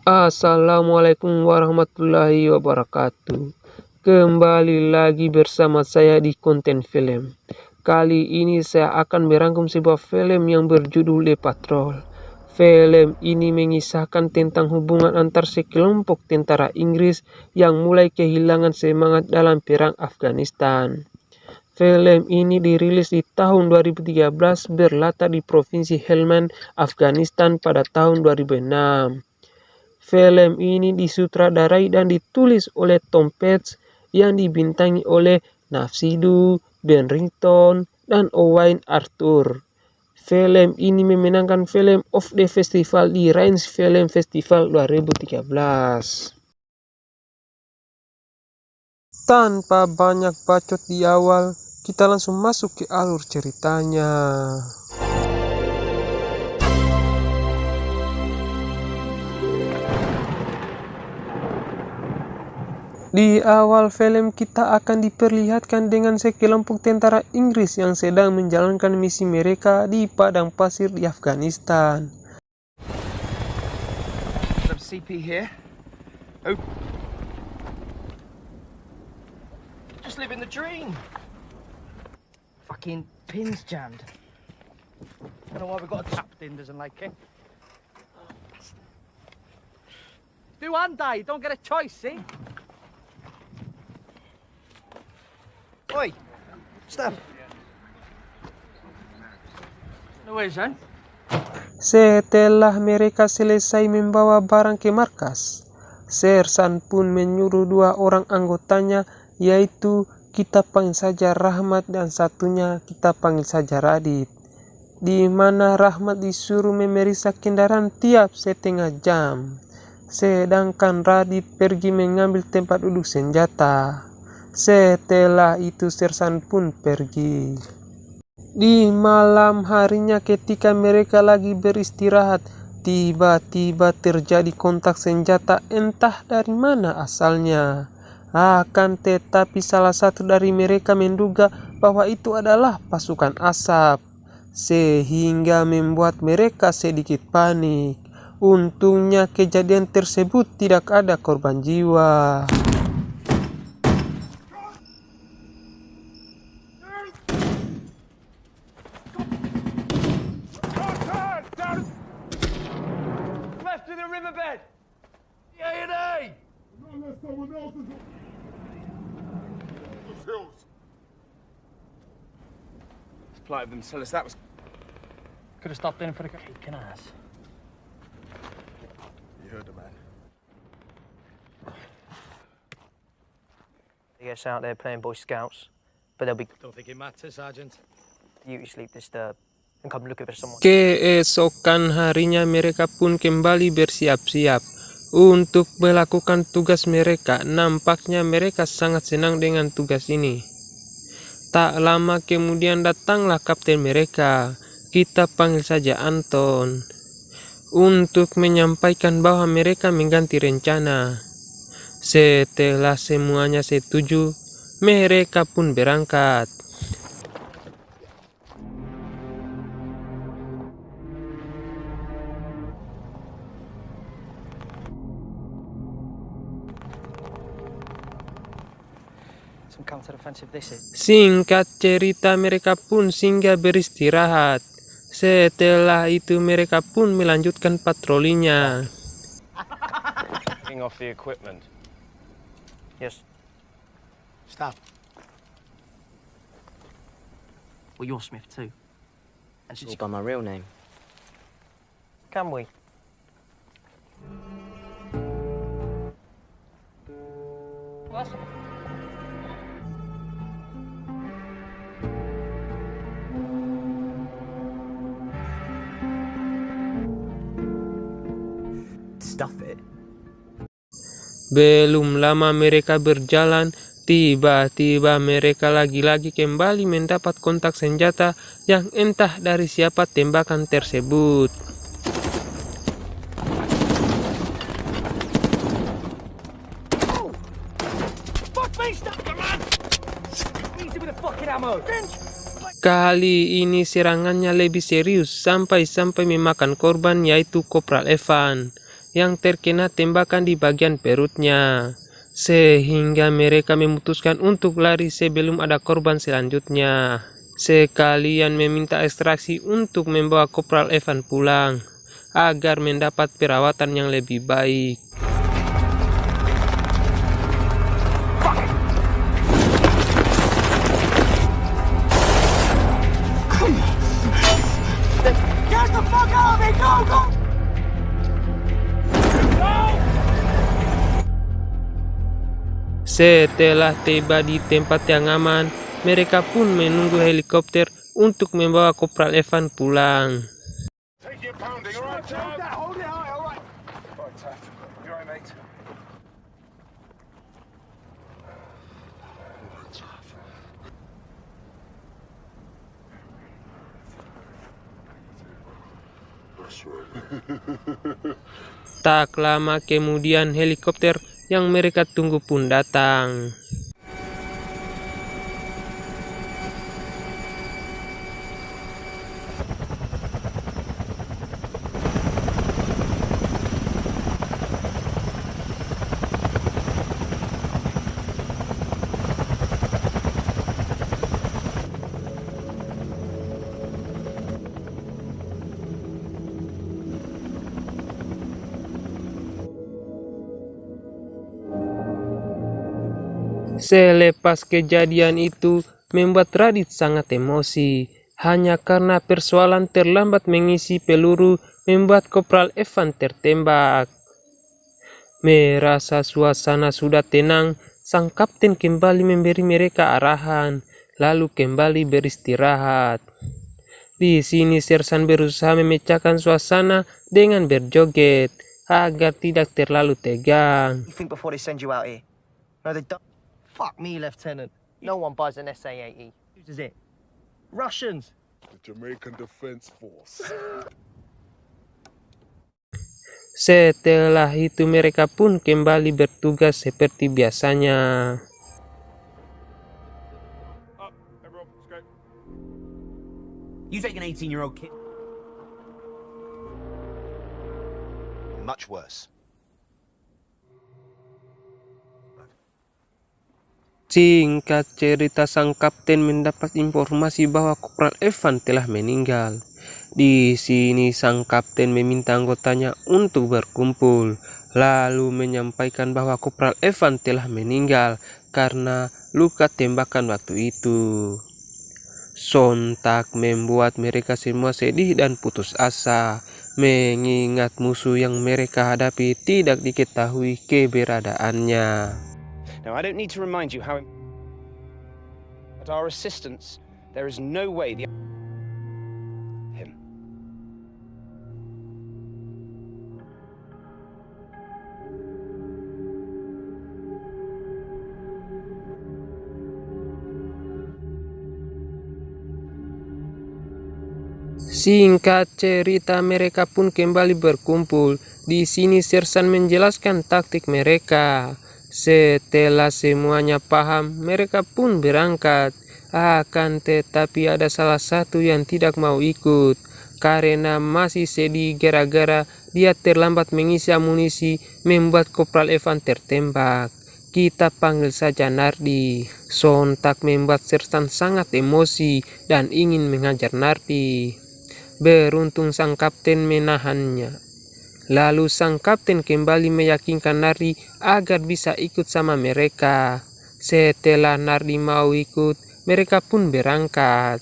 Assalamualaikum warahmatullahi wabarakatuh. Kembali lagi bersama saya di konten film. Kali ini saya akan merangkum sebuah film yang berjudul The Patrol. Film ini mengisahkan tentang hubungan antar sekelompok tentara Inggris yang mulai kehilangan semangat dalam perang Afghanistan. Film ini dirilis di tahun 2013, berlatar di Provinsi Helmand, Afghanistan pada tahun 2006. Film ini disutradarai dan ditulis oleh Tom Petz yang dibintangi oleh Nafsidu, Ben Rington, dan Owain Arthur. Film ini memenangkan Film of the Festival di Reims Film Festival 2013. Tanpa banyak bacot di awal, kita langsung masuk ke alur ceritanya. Di awal film kita akan diperlihatkan dengan sekelompok tentara Inggris yang sedang menjalankan misi mereka di padang pasir di Afghanistan. Some CP here. Oh. Just living the dream. Fucking pins jammed. I don't know why we've got a tapped in, doesn't like it. Do and die, don't get a choice, see? Oi, stop. No way, son. Setelah mereka selesai membawa barang ke markas, Sersan pun menyuruh dua orang anggotanya, yaitu kita panggil saja Rahmat dan satunya kita panggil saja Radit, di mana Rahmat disuruh memeriksa kendaraan tiap setengah jam, sedangkan Radit pergi mengambil tempat duduk senjata. Setelah itu Sersan pun pergi. Di malam harinya ketika mereka lagi beristirahat, tiba-tiba terjadi kontak senjata entah dari mana asalnya. Akan tetapi salah satu dari mereka menduga bahwa itu adalah pasukan asap, sehingga membuat mereka sedikit panik. Untungnya kejadian tersebut tidak ada korban jiwa. Left to the riverbed. A&A. Unless someone else is... Those hills. It's polite of them to tell us that was... Could have stopped in for the kicking ass. You heard the man. He gets out there playing Boy Scouts, but they'll be Don't think it matters, Sergeant. duty sleep disturbed and come looking for someone. Keesokan harinya mereka pun kembali bersiap-siap untuk melakukan tugas mereka. Nampaknya mereka sangat senang dengan tugas ini. Tak lama kemudian datanglah kapten mereka, kita panggil saja Anton, untuk menyampaikan bahwa mereka mengganti rencana. Setelah semuanya setuju, mereka pun berangkat. Some counter-offensive this is. Singkat cerita, mereka pun singgah beristirahat. Setelah itu mereka pun melanjutkan patrolinya. Taking off the equipment. Yes. Stop. Well, you're Smith too. And It's by my real name. can we? Stuff it. Belum lama mereka berjalan, tiba-tiba mereka lagi-lagi kembali mendapat kontak senjata yang entah dari siapa tembakan tersebut. Fuck me, stop, come on! Easy with the fucking ammo. Kali ini serangannya lebih serius sampai memakan korban, yaitu Kopral Evan. yang terkena tembakan di bagian perutnya, sehingga mereka memutuskan untuk lari sebelum ada korban selanjutnya. Sekalian meminta ekstraksi untuk membawa Kopral Evan pulang agar mendapat perawatan yang lebih baik. Get the fuck out of me! Go, go! Setelah tiba di tempat yang aman, mereka pun menunggu helikopter untuk membawa Kopral Evan pulang. Take it pounding, all right, Tav? Hold it high, all right. All right, Taff. You all right, mate? That's right. Tak lama kemudian helikopter yang mereka tunggu pun datang. Selepas kejadian itu membuat Raditz sangat emosi, hanya karena persoalan terlambat mengisi peluru membuat Kopral Evan tertembak. Merasa suasana sudah tenang, sang kapten kembali memberi mereka arahan, lalu kembali beristirahat. Di sini Sersan berusaha memecahkan suasana dengan berjoget agar tidak terlalu tegang. You think before they send you out here? No, they don't. Fuck me, Lieutenant. No one buys an SA-80. Who does it? Russians. The Jamaican Defense Force. Setelah itu mereka pun kembali bertugas seperti biasanya. Up, everyone, let's go. You take an 18-year-old kid. Much worse. Singkat cerita, sang kapten mendapat informasi bahwa Kopral Evan telah meninggal. Di sini sang kapten meminta anggotanya untuk berkumpul, lalu menyampaikan bahwa Kopral Evan telah meninggal karena luka tembakan waktu itu. Sontak membuat mereka semua sedih dan putus asa, mengingat musuh yang mereka hadapi tidak diketahui keberadaannya. Now, I don't need to remind you how at our assistance, there is no way the him. Singkat cerita, mereka pun kembali berkumpul. Di sini Sersan menjelaskan taktik mereka. Setelah semuanya paham, mereka pun berangkat. Akan tetapi ada salah satu yang tidak mau ikut karena masih sedih gara-gara dia terlambat mengisi amunisi membuat Kopral Evan tertembak. Kita panggil saja Nardi. Sontak membuat Sersan sangat emosi dan ingin menghajar Nardi. Beruntung sang kapten menahannya. Lalu sang kapten kembali meyakinkan Nardi agar bisa ikut sama mereka. Setelah Nardi mau ikut, mereka pun berangkat.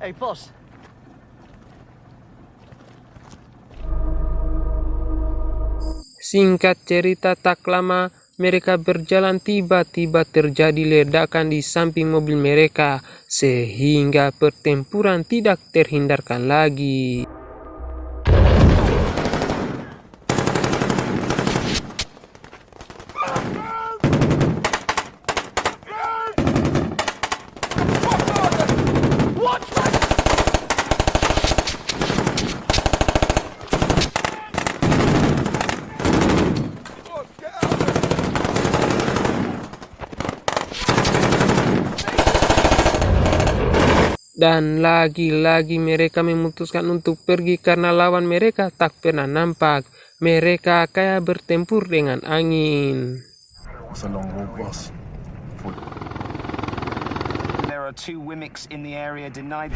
Hey, boss. Singkat cerita, tak lama mereka berjalan, tiba-tiba terjadi ledakan di samping mobil mereka, sehingga pertempuran tidak terhindarkan lagi. Dan lagi-lagi mereka memutuskan untuk pergi karena lawan mereka tak pernah nampak. Mereka kayak bertempur dengan angin. It's a long road, boss. There are 2 Wimics in the area denied.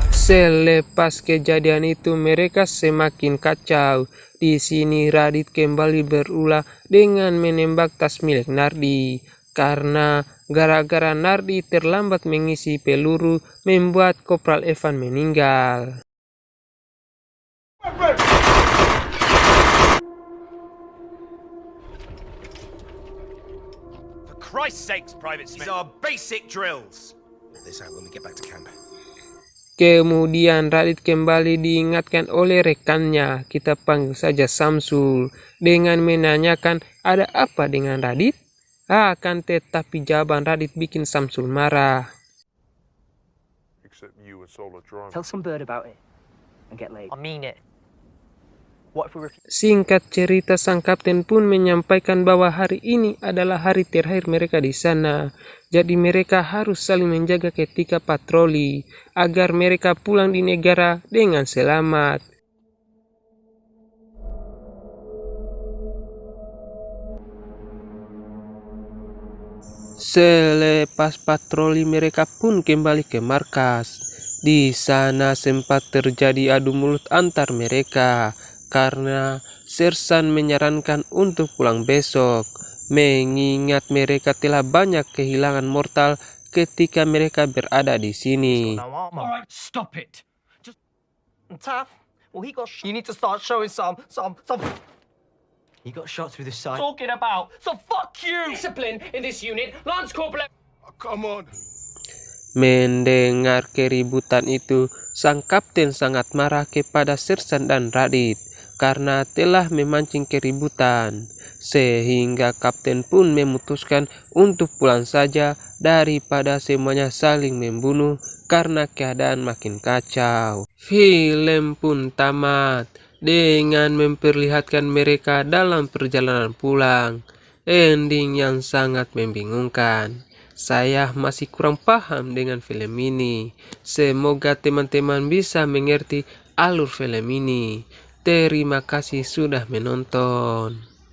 Selepas kejadian itu mereka semakin kacau. Di sini Raditz kembali berulah dengan menembak tas milik Nardi. Karena gara-gara Nardi terlambat mengisi peluru membuat Kopral Evan meninggal. For Christ's sakes, Private Smith. These are basic drills. This out when we get back to camp. Kemudian Raditz kembali diingatkan oleh rekannya, kita panggil saja Samsul, dengan menanyakan ada apa dengan Raditz. Akan tetapi jawaban Raditz bikin Samsul marah. Except you and Solar drunk. Tell some bird about it and get laid. I mean it. What if we refuse? Singkat cerita, sang kapten pun menyampaikan bahwa hari ini adalah hari terakhir mereka di sana. Jadi mereka harus saling menjaga ketika patroli, agar mereka pulang di negara dengan selamat. Selepas patroli mereka pun kembali ke markas. Di sana sempat terjadi adu mulut antar mereka. Karena Sersan menyarankan untuk pulang besok, mengingat mereka telah banyak kehilangan mortal ketika mereka berada di sini. No armor. All right, stop it. And Taff, well, he got. You need to start showing some. He got shot through the side. Talking about. So fuck you. Discipline in this unit. Lance Corporal. Oh, come on. Mendengar keributan itu, sang kapten sangat marah kepada Sersan dan Raditz karena telah memancing keributan, sehingga kapten pun memutuskan untuk pulang saja daripada semuanya saling membunuh karena keadaan makin kacau. Film pun tamat dengan memperlihatkan mereka dalam perjalanan pulang. Ending yang sangat membingungkan. Saya masih kurang paham dengan film ini. Semoga teman-teman bisa mengerti alur film ini. Terima kasih sudah menonton.